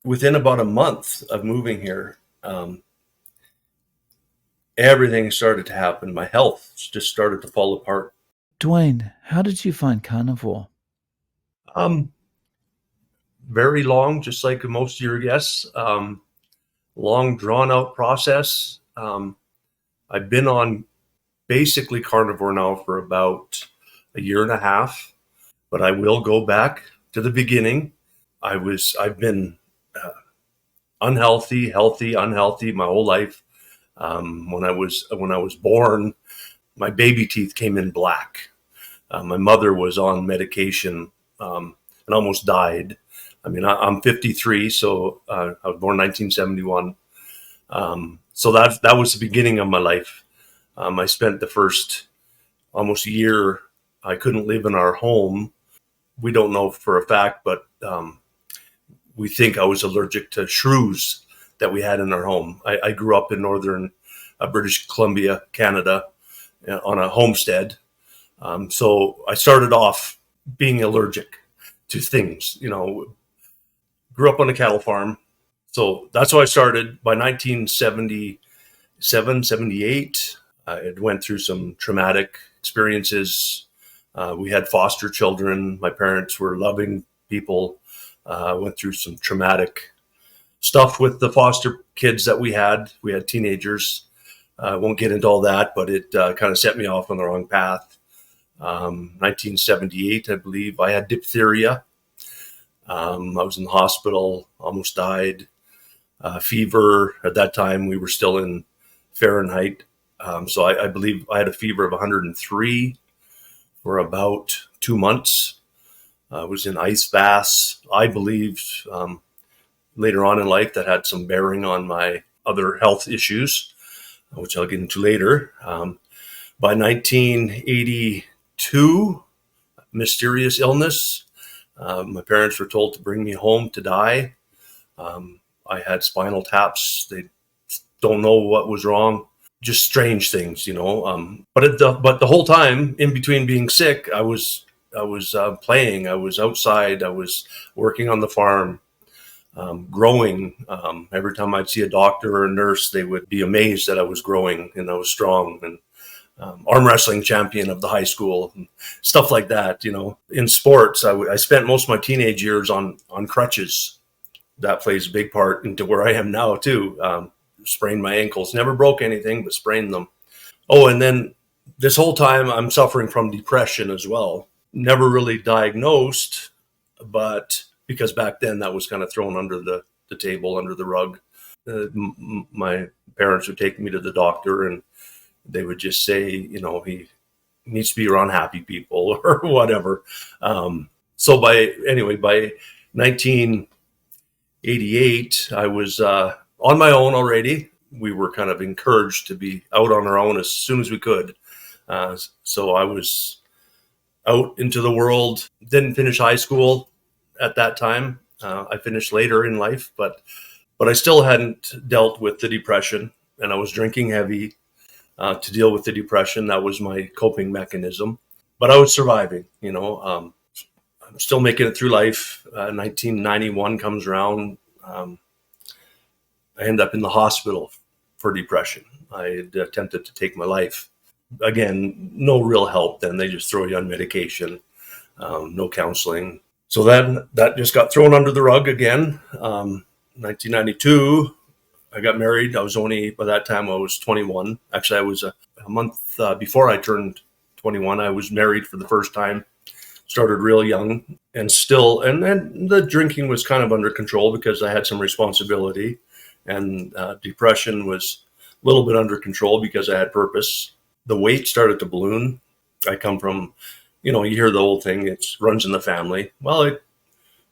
within about a month of moving here, everything started to happen. My health just started to fall apart. Dwayne, how did you find Carnivore? Um, Very long, just like most of your guests. Long, drawn out process. I've been on basically carnivore now for about a year and a half, but I will go back to the beginning. I've been uh, unhealthy, healthy, unhealthy my whole life. When I was born, my baby teeth came in black. My mother was on medication and almost died. I mean, I'm 53, so I was born 1971. So that was the beginning of my life. I spent the first almost year. I couldn't live in our home. We don't know for a fact, but we think I was allergic to shrews that we had in our home. I grew up in northern British Columbia, Canada, on a homestead. So I started off being allergic to things, grew up on a cattle farm. So that's how I started. By 1977, 78, I had went through some traumatic experiences. We had foster children. My parents were loving people. Went through some traumatic stuff with the foster kids that we had. We had teenagers. I won't get into all that, but it kind of set me off on the wrong path. 1978, I believe, I had diphtheria. I was in the hospital, almost died. Fever. At that time, we were still in Fahrenheit. So I believe I had a fever of 103 for about 2 months. I was in ice baths. I believed later on in life that had some bearing on my other health issues, which I'll get into later. By 1982, mysterious illness. My parents were told to bring me home to die. I had spinal taps. They don't know what was wrong. Just strange things, but the whole time in between being sick, I was playing. I was outside. I was working on the farm, growing. Every time I'd see a doctor or a nurse, they would be amazed that I was growing and I was strong and arm wrestling champion of the high school, and stuff like that. In sports, I spent most of my teenage years on crutches. That plays a big part into where I am now too. Sprained my ankles, never broke anything, but sprained them. Oh, and then this whole time I'm suffering from depression as well. Never really diagnosed, but because back then that was kind of thrown under the table, under the rug. My parents would take me to the doctor and they would just say, he needs to be around happy people or whatever. So by 1988, I was on my own already. We were kind of encouraged to be out on our own as soon as we could. So I was out into the world. Didn't finish high school at that time. I finished later in life, but I still hadn't dealt with the depression, and I was drinking heavy to deal with the depression. That was my coping mechanism. But I was surviving. I'm still making it through life. 1991 comes around. I end up in the hospital for depression. I had attempted to take my life. Again, no real help then. They just throw you on medication, no counseling. So then that just got thrown under the rug again. 1992, I got married. By that time, I was 21. Actually, I was a month before I turned 21. I was married for the first time. Started real young, and the drinking was kind of under control because I had some responsibility, and depression was a little bit under control because I had purpose. The weight started to balloon. I come from, you hear the old thing, it runs in the family. Well,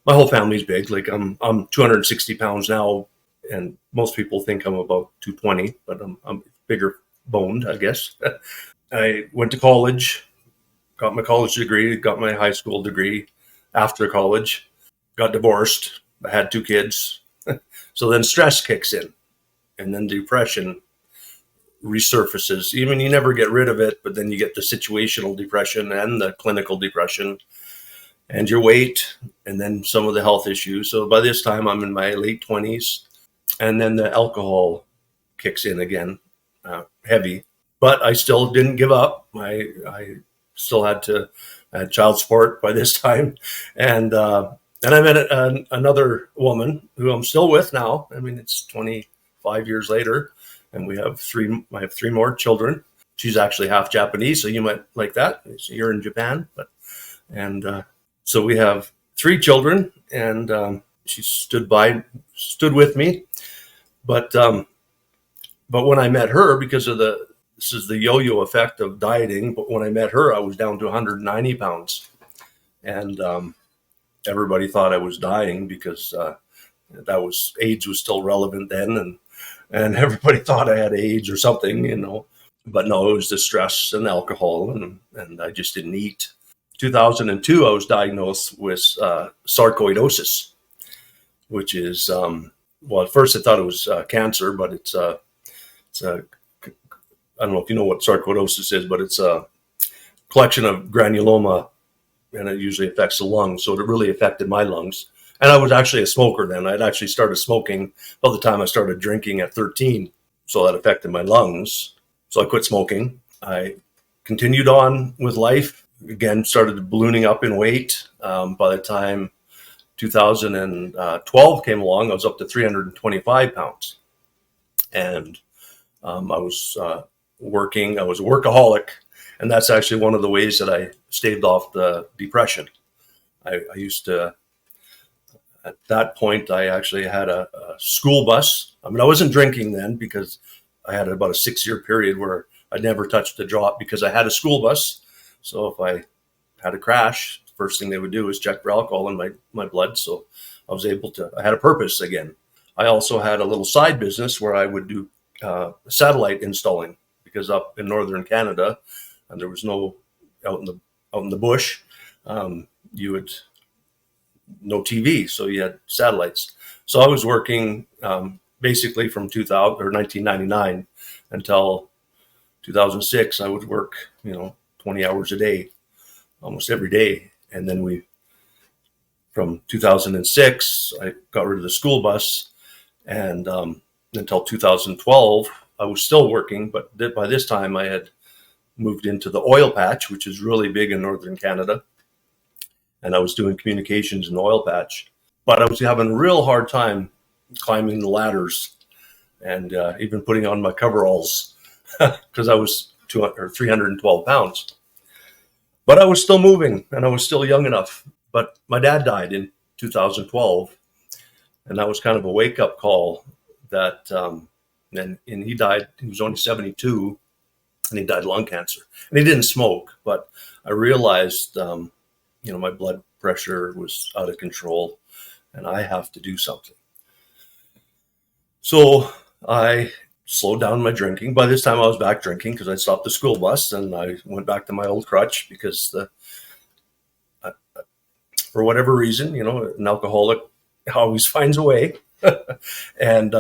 my whole family's big. Like I'm 260 pounds now, and most people think I'm about 220, but I'm bigger boned, I guess. I went to college, got my college degree, got my high school degree. After college, got divorced. I had 2 kids. So then stress kicks in, and then depression resurfaces. Even you never get rid of it, but then you get the situational depression and the clinical depression. and your weight, and then some of the health issues. So by this time, I'm in my late 20s, and then the alcohol kicks in again, heavy. But I still didn't give up. I still I had child support by this time, and I met another woman who I'm still with now. I mean, it's 25 years later, and we have three. I have three more children. She's actually half Japanese, so you might like that. So you're in Japan, but and so we have three children, and she stood with me. But when I met her, because of this is the yo-yo effect of dieting. But when I met her, I was down to 190 pounds, and everybody thought I was dying because that was AIDS was still relevant then, and everybody thought I had AIDS or something, you know. But no, it was the stress and alcohol, and I just didn't eat. 2002, I was diagnosed with sarcoidosis, which is well, at first I thought it was cancer, but it's a I don't know if you know what sarcoidosis is, but it's a collection of granuloma, and it usually affects the lungs. So it really affected my lungs. And I was actually a smoker then. I'd actually started smoking by the time I started drinking at 13. So that affected my lungs. So I quit smoking. I continued on with life. Again, started ballooning up in weight. By the time 2012 came along, I was up to 325 pounds. And I was working. I was a workaholic. And that's actually one of the ways that I staved off the depression. I used to, at that point, I actually had a school bus. I mean, I wasn't drinking then because I had about a 6-year period where I never touched a drop because I had a school bus. So if I had a crash, the first thing they would do is check for alcohol in my blood. So I had a purpose again. I also had a little side business where I would do satellite installing, because up in northern Canada, and there was no out in the bush, you would no TV, so you had satellites. So I was working basically from 2000 or 1999 until 2006. I would work 20 hours a day, almost every day, and then from 2006 I got rid of the school bus, and until 2012 I was still working, but by this time I had moved into the oil patch, which is really big in northern Canada. And I was doing communications in the oil patch. But I was having a real hard time climbing the ladders and even putting on my coveralls because I was 312 pounds. But I was still moving and I was still young enough. But my dad died in 2012. And that was kind of a wake-up call that, and he died, he was only 72. And he died of lung cancer. And he didn't smoke, but I realized, my blood pressure was out of control, and I have to do something. So I slowed down my drinking. By this time, I was back drinking because I stopped the school bus, and I went back to my old crutch because for whatever reason, an alcoholic always finds a way, and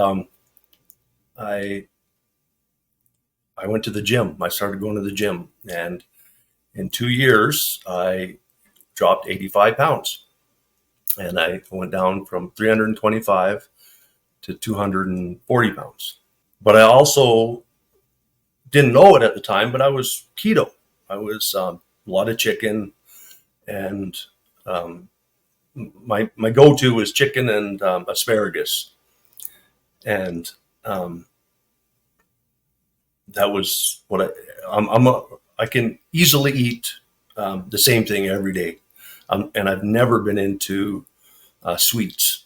I went to the gym. I started going to the gym, and in 2 years, I dropped 85 pounds, and I went down from 325 to 240 pounds. But I also didn't know it at the time, but I was keto. I was a lot of chicken, and my go-to was chicken and asparagus, and that was what I can easily eat the same thing every day. And I've never been into sweets.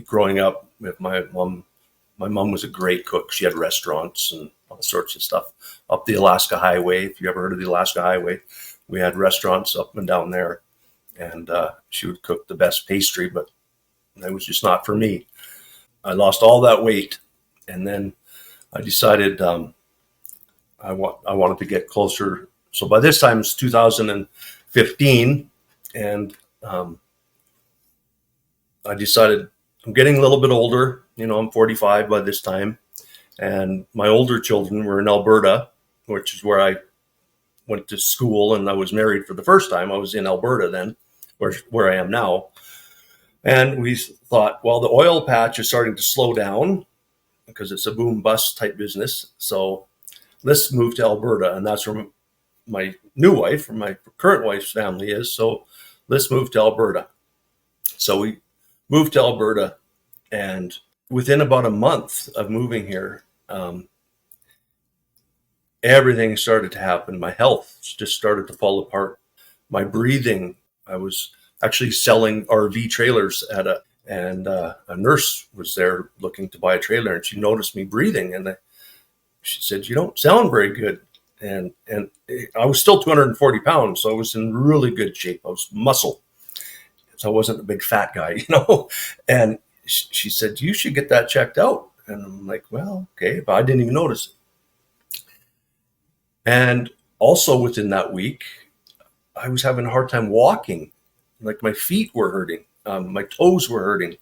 Growing up with my mom was a great cook. She had restaurants and all sorts of stuff up the Alaska Highway. If you ever heard of the Alaska Highway, we had restaurants up and down there, and she would cook the best pastry, but that was just not for me. I lost all that weight, and then I decided I wanted to get closer. So by this time it's 2015, and I decided I'm getting a little bit older. I'm 45 by this time, and my older children were in Alberta, which is where I went to school, and I was married for the first time. I was in Alberta then, where I am now. And we thought, well, the oil patch is starting to slow down because it's a boom bust type business. So let's move to Alberta. And that's where my new wife, or my current wife's family is. So let's move to Alberta. So we moved to Alberta, and within about a month of moving here, everything started to happen. My health just started to fall apart. My breathing, I was actually selling RV trailers and a nurse was there looking to buy a trailer, and she noticed me breathing, and she said, "You don't sound very good." And I was still 240 pounds, so I was in really good shape. I was muscle, so I wasn't a big fat guy. And she said, "You should get that checked out." And I'm like, "Well, okay," but I didn't even notice it. And also within that week, I was having a hard time walking. Like my feet were hurting, my toes were hurting,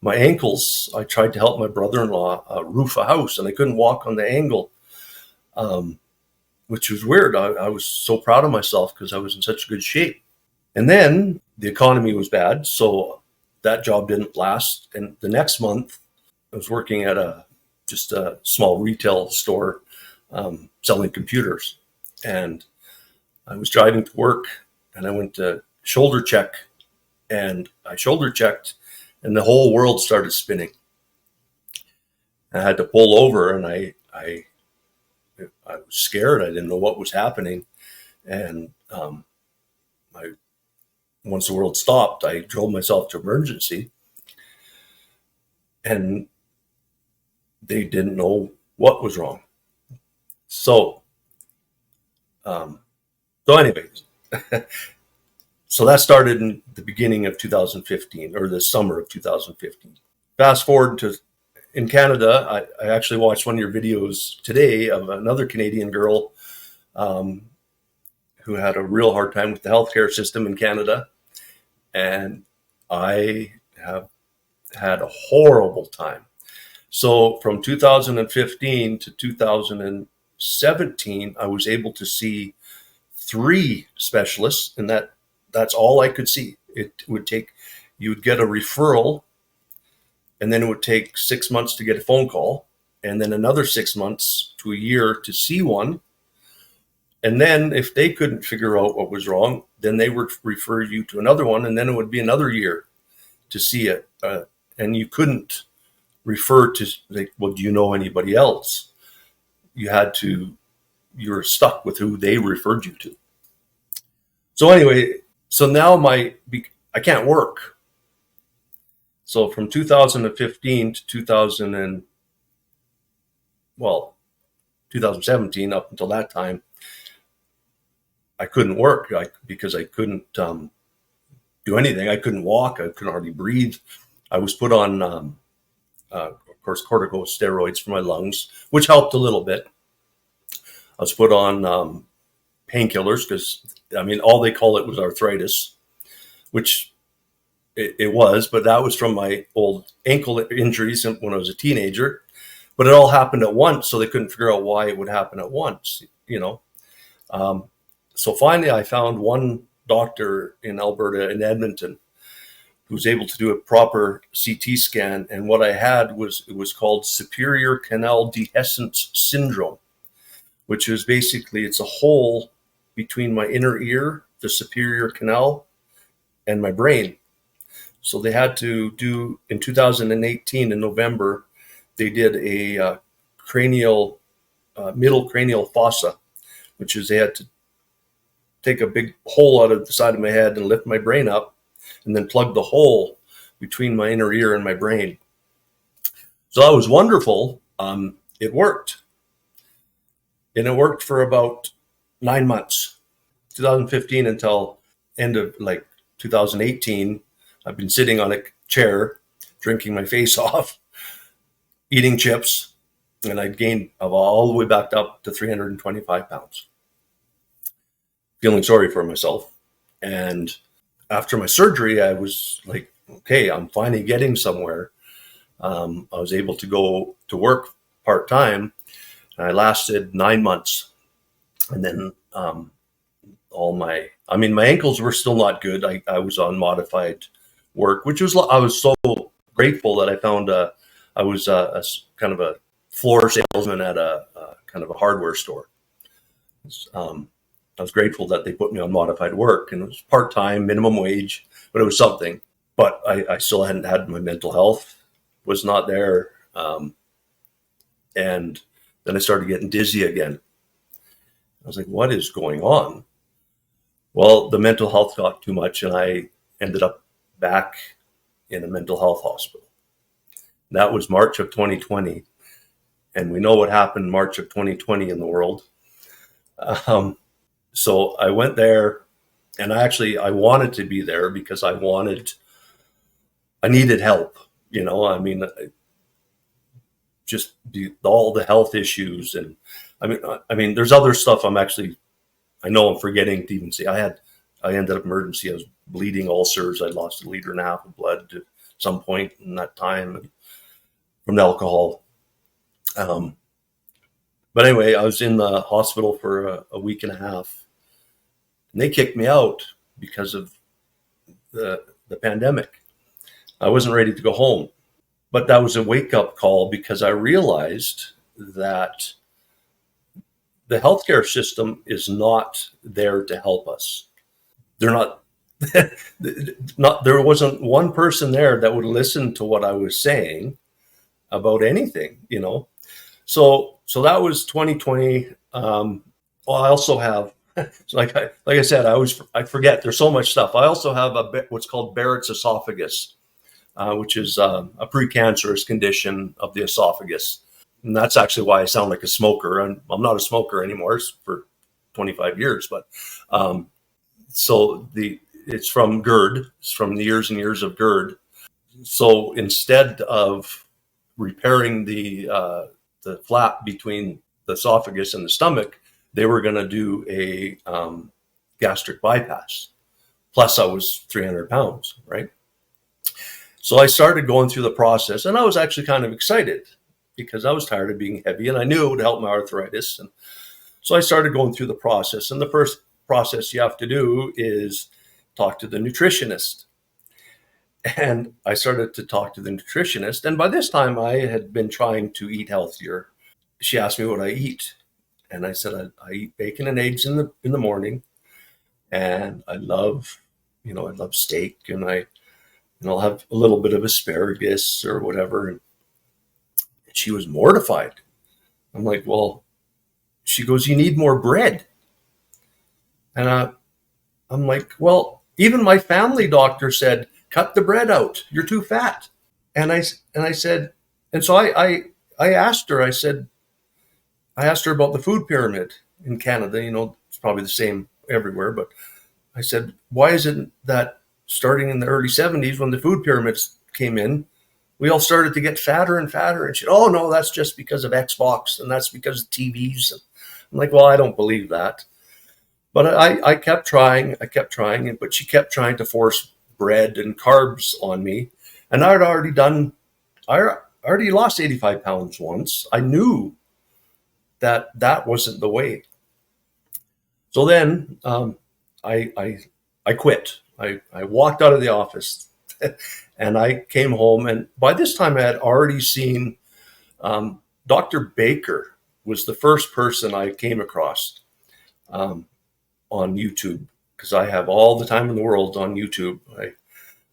my ankles. I tried to help my brother-in-law roof a house, and I couldn't walk on the angle, which was weird. I was so proud of myself because I was in such good shape. And then the economy was bad, so that job didn't last. And the next month, I was working at just a small retail store selling computers, and I was driving to work, and I went to shoulder check, and I shoulder checked, and the whole world started spinning. I had to pull over, and I was scared. I didn't know what was happening, and once the world stopped, I drove myself to emergency, and they didn't know what was wrong. So, um, anyways, so that started in the beginning of 2015, or the summer of 2015. Fast forward to in Canada, I actually watched one of your videos today of another Canadian girl um, who had a real hard time with the healthcare system in Canada. And I have had a horrible time. So from 2015 to 2017, I was able to see 3 specialists, and that's all I could see. It would take, you would get a referral, and then it would take 6 months to get a phone call, and then another 6 months to a year to see one. And then if they couldn't figure out what was wrong, then they would refer you to another one, and then it would be another year to see it. And you couldn't refer to, like, well, do you know anybody else? You were stuck with who they referred you to. So anyway, so now I can't work. So from 2015 to 2017, up until that time, I couldn't work because I couldn't do anything. I couldn't walk. I couldn't hardly breathe. I was put on, of course, corticosteroids for my lungs, which helped a little bit. I was put on painkillers because, I mean, all they call it was arthritis, which it was, but that was from my old ankle injuries when I was a teenager. But it all happened at once, so they couldn't figure out why it would happen at once. So finally, I found one doctor in Alberta, in Edmonton, who was able to do a proper CT scan. And what I had was called superior canal dehiscence syndrome, which is basically, it's a hole between my inner ear, the superior canal, and my brain. So they had to do, in 2018, in November, they did a middle cranial fossa, which is they had to take a big hole out of the side of my head and lift my brain up and then plug the hole between my inner ear and my brain. So that was wonderful. It worked. And it worked for about 9 months, 2015 until end of 2018. I've been sitting on a chair, drinking my face off, eating chips, and I'd gained all the way back up to 325 pounds. Feeling sorry for myself. And after my surgery, I was like, okay, I'm finally getting somewhere. I was able to go to work part-time, and I lasted 9 months. And then all my ankles were still not good. I was on modified work, I was so grateful that I found I was kind of a floor salesman at a kind of a hardware store. I was grateful that they put me on modified work, and it was part-time, minimum wage, but it was something. But I still hadn't had my mental health was not there. And then I started getting dizzy again. I was like, what is going on? Well, the mental health got too much, and I ended up back in a mental health hospital. That was March of 2020. And we know what happened March of 2020 in the world. So I went there, and I wanted to be there because I needed help. Just all the health issues. And I mean, there's other stuff I know I'm forgetting to even say. I ended up emergency. I was bleeding ulcers. I lost 1.5 liters of blood at some point in that time from the alcohol. But anyway, I was in the hospital for a week and a half, and they kicked me out because of the pandemic. I wasn't ready to go home, but that was a wake-up call because I realized that the healthcare system is not there to help us. They're not. There wasn't one person there that would listen to what I was saying about anything, So that was 2020. Well, I also have, like I said, I forget. There's so much stuff. I also have what's called Barrett's esophagus, which is a precancerous condition of the esophagus, and that's actually why I sound like a smoker. I'm not a smoker anymore for 25 years, but it's from GERD. It's from the years and years of GERD. So instead of repairing the flap between the esophagus and the stomach, they were going to do a gastric bypass. Plus, I was 300 pounds, right? So I started going through the process, and I was actually kind of excited because I was tired of being heavy, and I knew it would help my arthritis. And so I started going through the process, and the first process you have to do is talk to the nutritionist. And I started to talk to the nutritionist. And by this time, I had been trying to eat healthier. She asked me what I eat. And I said, I eat bacon and eggs in the morning. And I love steak. And I'll have a little bit of asparagus or whatever. And she was mortified. I'm like, well, she goes, you need more bread. And I'm like, well, even my family doctor said, cut the bread out. You're too fat. And I said, and so I asked her, I asked her about the food pyramid in Canada. It's probably the same everywhere, but I said, why is it that starting in the early 70s when the food pyramids came in, we all started to get fatter and fatter? And she said, oh no, that's just because of Xbox and that's because of TVs. And I'm like, well, I don't believe that. But I kept trying, but she kept trying to force bread and carbs on me. And I already lost 85 pounds once. I knew that wasn't the way. So then I quit. I walked out of the office and I came home. And by this time I had already seen Dr. Baker was the first person I came across on YouTube, because I have all the time in the world on YouTube.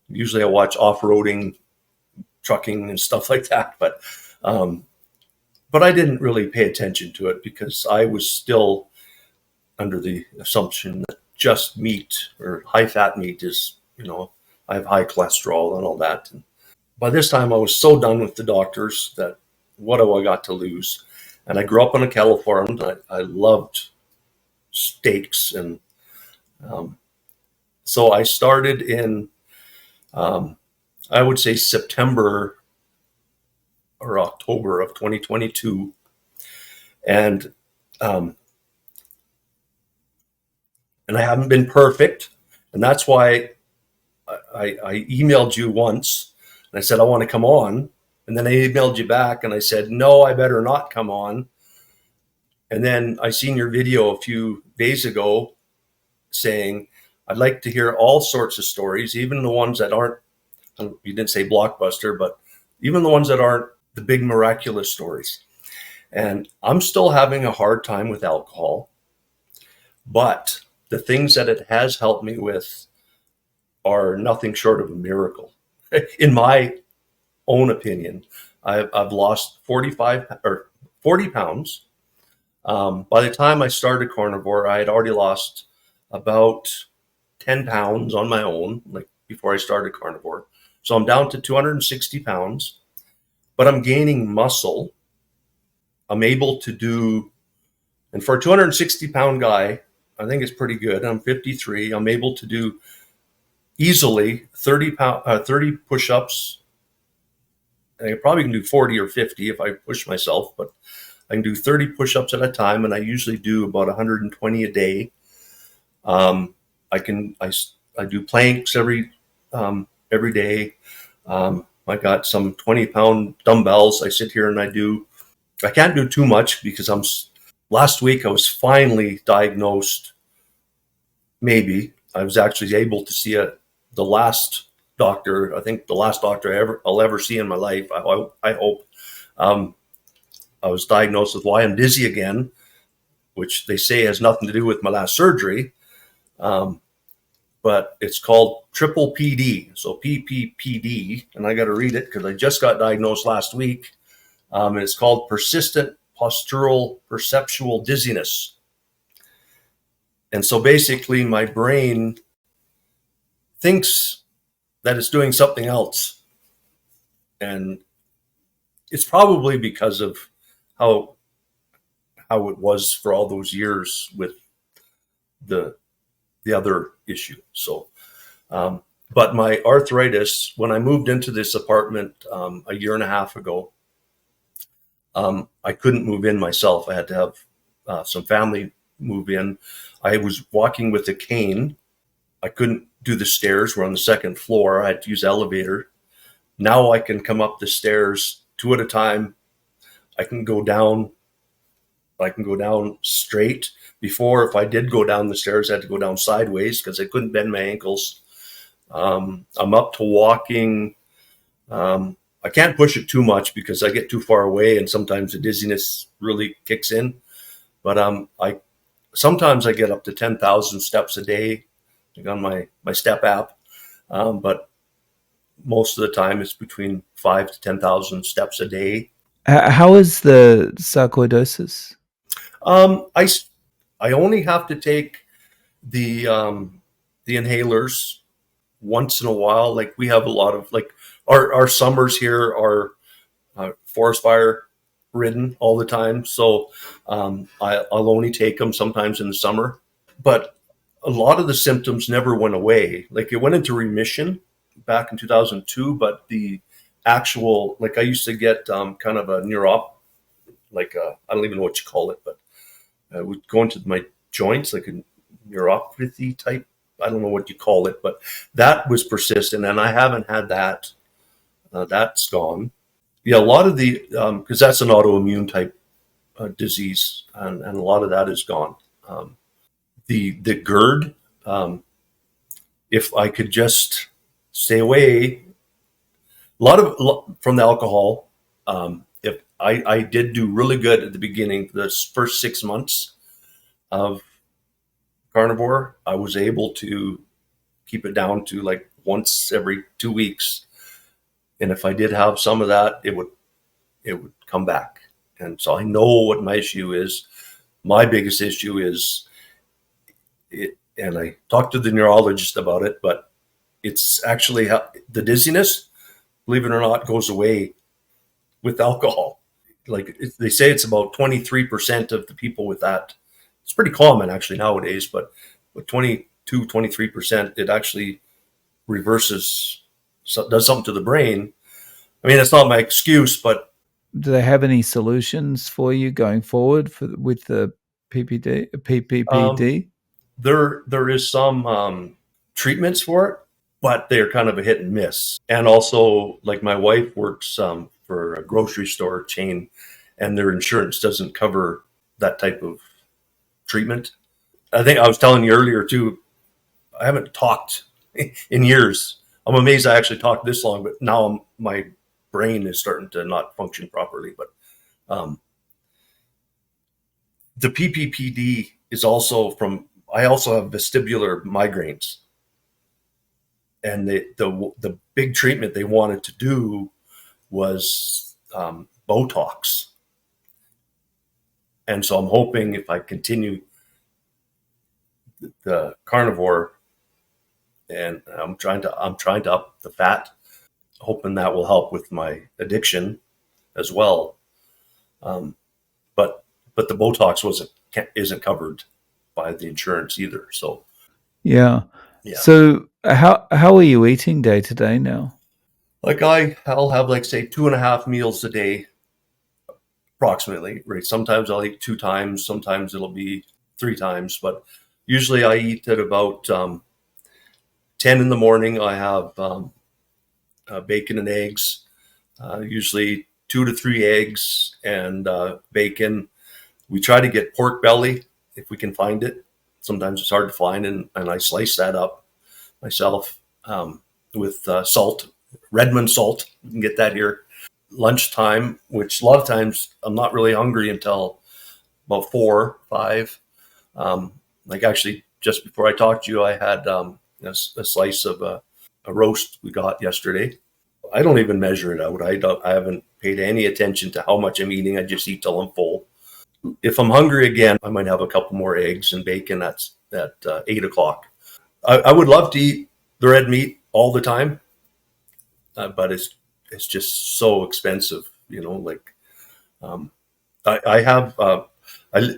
Usually I watch off-roading, trucking and stuff like that, but I didn't really pay attention to it because I was still under the assumption that just meat or high-fat meat is, I have high cholesterol and all that. And by this time I was so done with the doctors that what do I got to lose? And I grew up on a cattle farm. I loved steaks, and so I started in I would say September or October of 2022, and I haven't been perfect, and that's why I emailed you once and I said I want to come on, and then I emailed you back and I said no, I better not come on. And then I seen your video a few days ago saying, I'd like to hear all sorts of stories, even the ones that aren't, you didn't say blockbuster, but even the ones that aren't the big miraculous stories. And I'm still having a hard time with alcohol, but the things that it has helped me with are nothing short of a miracle. In my own opinion, I've lost 40 pounds. By the time I started Carnivore, I had already lost about 10 pounds on my own, like before I started Carnivore. So I'm down to 260 pounds, but I'm gaining muscle. I'm able to do, and for a 260-pound guy, I think it's pretty good. I'm 53. I'm able to do easily 30 push-ups. I probably can do 40 or 50 if I push myself, but I can do 30 push-ups at a time, and I usually do about 120 a day. I do planks every day. I got some 20-pound dumbbells. I sit here and I do. I can't do too much because last week I was finally diagnosed. Maybe I was actually able to see the last doctor. I think the last doctor I'll ever see in my life. I hope. I was diagnosed with why I'm dizzy again, which they say has nothing to do with my last surgery. But it's called triple PD, so PPPD, and I got to read it because I just got diagnosed last week. And it's called persistent postural perceptual dizziness. And so basically, my brain thinks that it's doing something else, and it's probably because of how it was for all those years with the other issue. So, but my arthritis, when I moved into this apartment a year and a half ago, I couldn't move in myself. I had to have some family move in. I was walking with a cane. I couldn't do the stairs. We're on the second floor. I had to use the elevator. Now I can come up the stairs two at a time. I can go down straight. Before, if I did go down the stairs, I had to go down sideways because I couldn't bend my ankles. I'm up to walking. I can't push it too much because I get too far away and sometimes the dizziness really kicks in. But sometimes I get up to 10,000 steps a day, like on my step app. But most of the time it's between 5 to 10,000 steps a day. How is the sarcoidosis? I only have to take the inhalers once in a while. Like we have a lot of our summers here are forest fire ridden all the time. So I'll only take them sometimes in the summer. But a lot of the symptoms never went away. Like it went into remission back in 2002, but the actual, like I used to get kind of a I don't even know what you call it, but I would go into my joints, like a neuropathy type. I don't know what you call it, but that was persistent, and I haven't had that. That's gone. Yeah, a lot of the because that's an autoimmune type disease, and a lot of that is gone. The GERD, if I could just stay away, from the alcohol. If I did do really good at the beginning, the first 6 months of Carnivore, I was able to keep it down to like once every 2 weeks. And if I did have some of that, it would come back. And so I know what my issue is. My biggest issue is it, and I talked to the neurologist about it, but it's actually the dizziness, believe it or not, goes away with alcohol. Like they say it's about 23% of the people with that. It's pretty common actually nowadays, but with 23%, it actually reverses, does something to the brain. I mean, it's not my excuse, but Do they have any solutions for you going forward with the um, PPPD? there is some treatments for it, but they're kind of a hit and miss. And also, like my wife works for a grocery store chain, and their insurance doesn't cover that type of treatment. I think I was telling you earlier too, I haven't talked in years. I'm amazed I actually talked this long, but now my brain is starting to not function properly. But um, the PPPD is also from. I also have vestibular migraines, and the big treatment they wanted to do was Botox, and so I'm hoping if I continue the carnivore, and I'm trying to up the fat, hoping that will help with my addiction as well. Um, but but the Botox isn't covered by the insurance either. So Yeah. yeah, So how are you eating day to day now? like I'll have like say 2.5 meals a day approximately. Right. Sometimes I'll eat 2 times. Sometimes it'll be 3 times. But usually I eat at about 10 in the morning. I have bacon and eggs. Usually 2 to 3 eggs and bacon. We try to get pork belly if we can find it. Sometimes it's hard to find, and I slice that up myself with salt, Redmond salt. You can get that here. Lunchtime, which a lot of times I'm not really hungry until about 4, 5. Like actually, just before I talked to you, I had a slice of a roast we got yesterday. I don't even measure it out. I don't. I haven't paid any attention to how much I'm eating. I just eat till I'm full. If I'm hungry again, I might have a couple more eggs and bacon. That's at 8 o'clock. I would love to eat the red meat all the time, but it's just so expensive. Like um, I have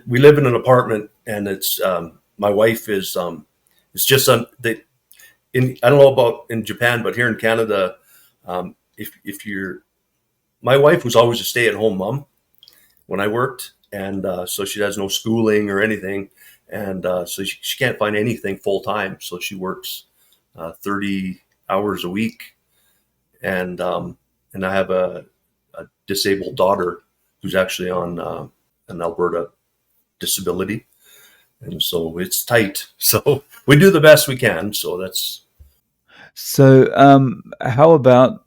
we live in an apartment, and it's my wife is it's just I don't know about in Japan, but here in Canada, if you're my wife was always a stay at home mom when I worked, and so she has no schooling or anything, and so she can't find anything full time. So she works 30 hours a week, and I have a disabled daughter who's actually on an Alberta disability, and so it's tight. So we do the best we can. So that's So how about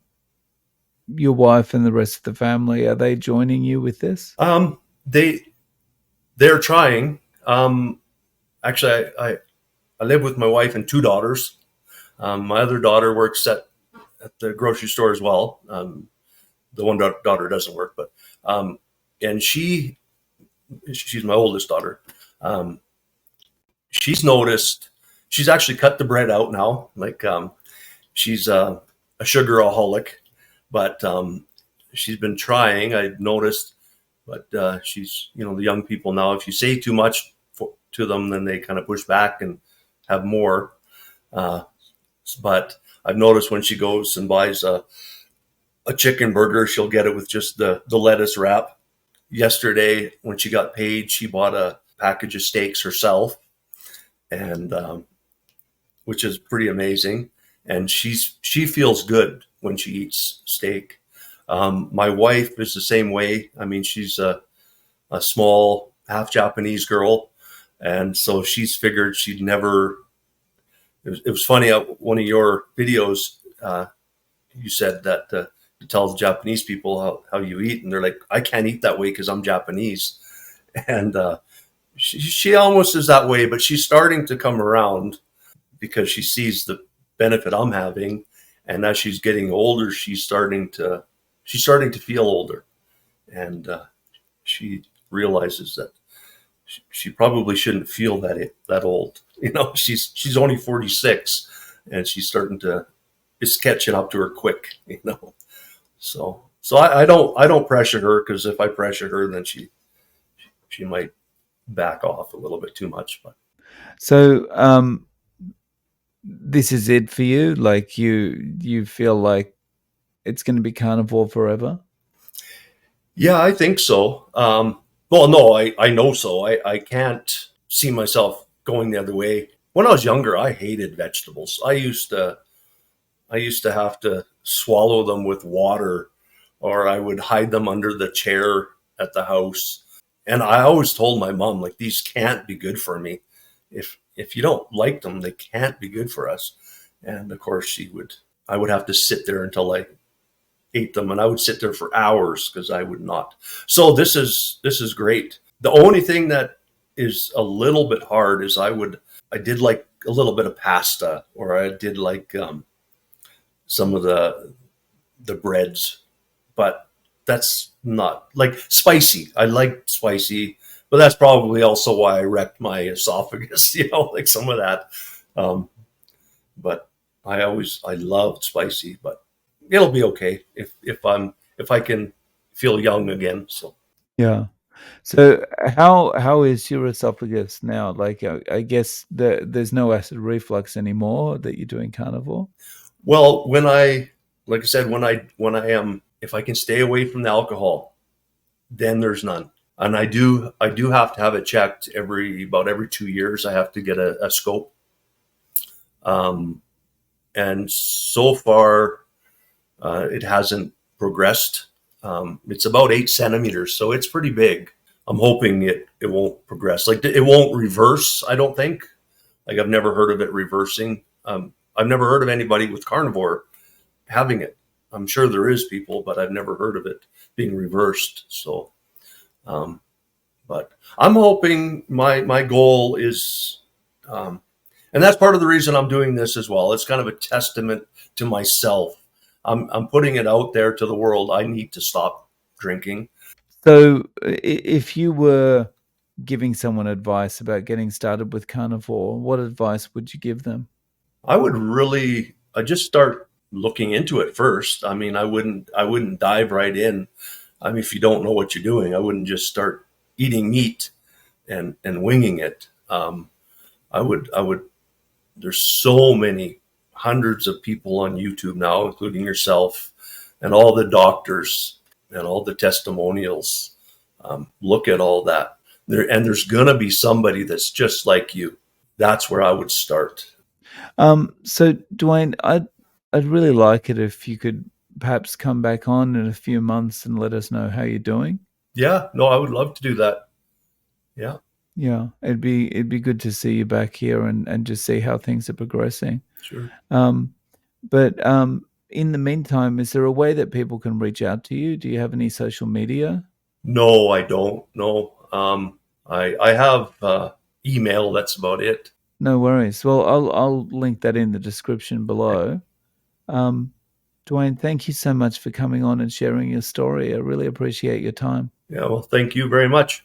your wife and the rest of the family? Are they joining you with this? they they're trying. Actually, I live with my wife and 2 daughters. My other daughter works at the grocery store as well. The one daughter doesn't work, but and she's my oldest daughter. Um, she's noticed. She's actually cut the bread out now. Like she's a sugaraholic, but she's been trying. I've noticed, but she's the young people now. If you say too much to them, then they kind of push back and have more. Uh, but I've noticed when she goes and buys a chicken burger, she'll get it with just the lettuce wrap. Yesterday, when she got paid, she bought a package of steaks herself, and which is pretty amazing. And she feels good when she eats steak. My wife is the same way. I mean, she's a small, half Japanese girl, and so she's figured she'd never. It was funny. One of your videos, you said that you tell the Japanese people how you eat, and they're like, I can't eat that way because I'm Japanese, and she almost is that way, but she's starting to come around because she sees the benefit I'm having, and as she's getting older, she's starting to feel older, and she realizes that she probably shouldn't feel that old. She's only 46, and she's starting to it's catching up to her quick. So I don't pressure her, because if I pressure her, then she might back off a little bit too much. But So this is it for you? Like you feel like it's going to be carnivore forever? yeah, I think so. Well, no, I know so. I can't see myself going the other way. When I was younger, I hated vegetables. I used to have to swallow them with water, or I would hide them under the chair at the house. And I always told my mom, like, these can't be good for me. If if you don't like them, they can't be good for us. And of course, I would have to sit there until I ate them, and I would sit there for hours because I would not. So this is great. The only thing that is a little bit hard is I did like a little bit of pasta, or I did like some of the breads, but that's not like spicy. I like spicy, but that's probably also why I wrecked my esophagus, like some of that. Um, but I loved spicy, but it'll be okay if I can feel young again. So, Yeah. So how is your esophagus now? Like, I guess there's no acid reflux anymore that you're doing carnivore. well, like I said, when I am, if I can stay away from the alcohol, then there's none. And I do have to have it checked about every 2 years. I have to get a scope. Um, and so far, it hasn't progressed. It's about 8 centimeters, so it's pretty big. I'm hoping it won't progress. Like it won't reverse. I don't think. Like I've never heard of it reversing. I've never heard of anybody with carnivore having it. I'm sure there is people, but I've never heard of it being reversed. So, um, but I'm hoping my goal is, and that's part of the reason I'm doing this as well. It's kind of a testament to myself. I'm putting it out there to the world. I need to stop drinking. So if you were giving someone advice about getting started with carnivore, what advice would you give them? I just start looking into it first. I mean, I wouldn't dive right in. I mean, if you don't know what you're doing, I wouldn't just start eating meat and winging it. I would. There's so many hundreds of people on YouTube now, including yourself, and all the doctors and all the testimonials. Look at all that. There's gonna be somebody that's just like you. That's where I would start. So Dwayne, I'd really like it if you could perhaps come back on in a few months and let us know how you're doing. Yeah, no, I would love to do that. Yeah, Yeah, it'd be good to see you back here and just see how things are progressing. sure. Um, but in the meantime, is there a way that people can reach out to you? Do you have any social media? No, I don't. No, I have email. That's about it. No worries. Well, I'll link that in the description below. Um, Dwayne, thank you so much for coming on and sharing your story. I really appreciate your time. Yeah, well, thank you very much.